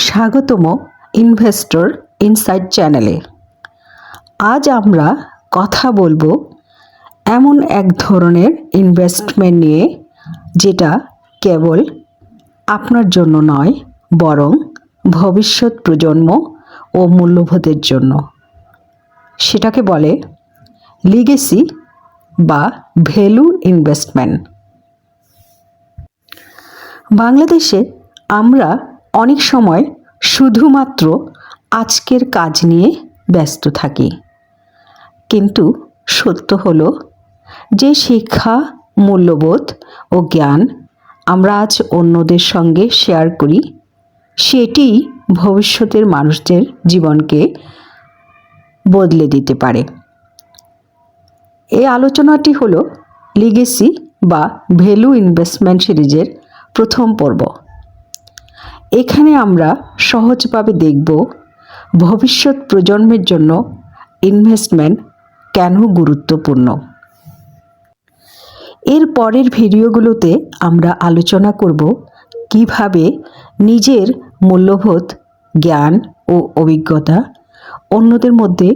স্বাগতম investor insight চ্যানেলে। আজ আমরা কথা বলবো এমন এক ধরনের ইনভেস্টমেন্ট নিয়ে যেটা কেবল আপনার জন্য নয়, বরং ভবিষ্যৎ প্রজন্ম ও মূল্যবোধের জন্য। সেটাকে বলে লিগেসি বা ভ্যালু ইনভেস্টমেন্ট। বাংলাদেশে আমরা অনেক সময় শুধুমাত্র আজকের কাজ নিয়ে ব্যস্ত থাকি, কিন্তু সত্য হলো যে শিক্ষা, মূল্যবোধ ও জ্ঞান আমরা আজ অন্যদের সঙ্গে শেয়ার করি, সেটি ভবিষ্যতের মানুষদের জীবনকে বদলে দিতে পারে। এই আলোচনাটি হলো লিগেসি বা ভ্যালু ইনভেস্টমেন্ট সিরিজের প্রথম পর্ব। এখানে আমরা সহজভাবে দেখব ভবিষ্যৎ প্রজন্মের জন্য ইনভেস্টমেন্ট কেন গুরুত্বপূর্ণ। এর পরের ভিডিওগুলোতে আমরা আলোচনা করব কিভাবে নিজের মূল্যবোধ, জ্ঞান ও অভিজ্ঞতা অন্যদের মধ্যে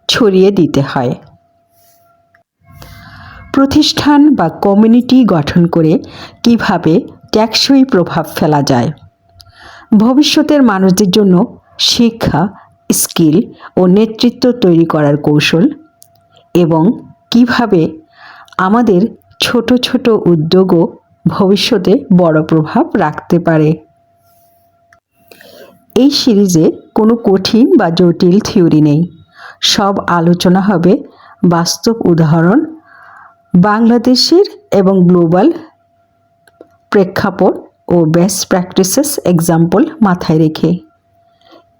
ছড়িয়ে দিতে হয়। প্রতিষ্ঠান বা কমিউনিটি গঠন করে কিভাবে টেকসই প্রভাব ফেলা যায়। ভবিষ্যতের মানুষদের জন্য শিক্ষা, স্কিল ও নেতৃত্ব তৈরি করার কৌশল, এবং কিভাবে আমাদের ছোট ছোট উদ্যোগও ভবিষ্যতে বড় প্রভাব রাখতে পারে। এই সিরিজে কোনো কঠিন বা জটিল থিওরি নেই, সব আলোচনা হবে বাস্তব উদাহরণ, বাংলাদেশের এবং গ্লোবাল প্রেক্ষাপট ও বেস্ট প্র্যাকটিসেস এক্সাম্পল মাথায় রেখে।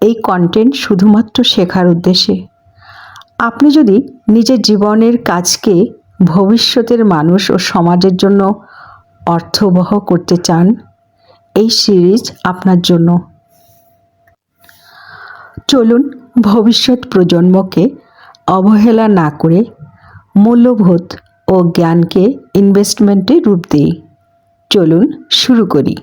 এই কন্টেন্ট শুধুমাত্র শেখার উদ্দেশ্যে। আপনি যদি নিজের জীবনের কাজকে ভবিষ্যতের মানুষ ও সমাজের জন্য অর্থবহ করতে চান, এই সিরিজ আপনার জন্য। চলুন ভবিষ্যৎ প্রজন্মকে অবহেলা না করে মূল্যবোধ ও জ্ঞানকে ইনভেস্টমেন্টে রূপ দিই। চলুন শুরু করি।